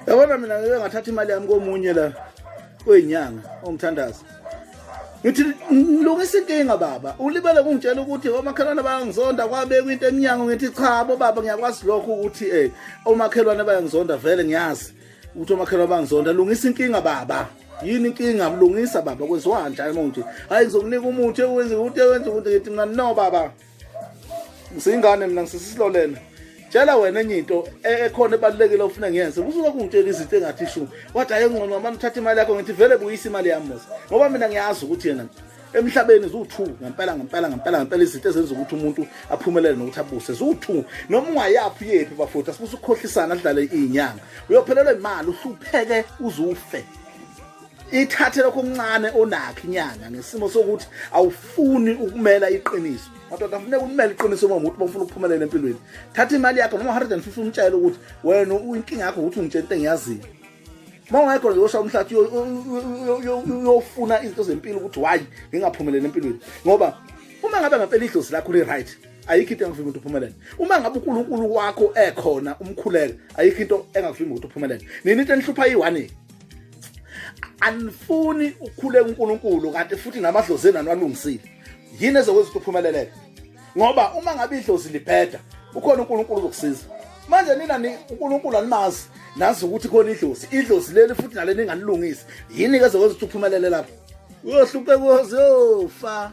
Yabona mina ngeke ngathatha imali yami komunye la kwenyanga ongithandaza. Ngithi lungisa inkinga baba. Ulibele kungitshela ukuthi omakhelwane bayangizonda kwabekwa into eminyango ngithi cha bo baba ngiyakwazi lokho ukuthi omakhelwane bayangizonda vele ngiyazi ukuthi omakhelwane bayangizonda lungisa inkinga baba. Yini inkinga bulungisa baba kwenziwa kanjani manje? Hayi ngizokunika umuthi owenze ukuthi ngithi mina no baba. Ngisingane mina ngisisisilolena. Tshela wena enye into ekhona ebalulekile ofuna ngiyenze. Usuke kungitshela izinto engathi shu. Wathi ayengcono manje uthatha imali yakho ngithi vele buyisa imali yami mos. Ngoba mina ngiyazi ukuthi yena emhlabeni zu2 ngempela izinto ezenza ukuthi umuntu aphumelele nokuthi abuse zu2 noma ungayaphi yephi bafuthu asibuze ukukhohlisana adlale izinyanga. Uyophelelwa imali uhlupheke uzufe. Ithathe lokho okuncane onakho inyanga ngesimo sokuthi awufuni ukumela iqiniso. Madoda kufuneka umele iqiniso uma umuntu bafuna ukuphumelela empilweni. Thatha imali yakho noma 150 umtshela ukuthi wena inkinga yakho ukuthi ungitshela into engiyaziyo. Mawungekho nje usha umhlathi uyofuna izinto zempilo ukuthi why ngingaphumeleli empilweni. Ngoba uma ngabe ngempela idlozi lakho li right ayikho into engafika ukuthi uphumelele. Uma ngabe uNkulunkulu wakho ekhona umkhuleko ayikho into engafika ukuthi uphumelele. Nini into enhlupha yi1 anifuni ukukhuleka uNkulunkulu kanti futhi namadlozi enu alungisile. Yini ezokwenza ukuthi uphumelele? Ngoba uma ngabe idlozi libheda ukhona uNkulunkulu ozokusiza. Manje nina uNkulunkulu animazi nazi ukuthi khona idlozi leli futhi naleni inganilungisi. Yini ke ezokwenza ukuthi uphumelele lapho? Uyohlupheka uzofa.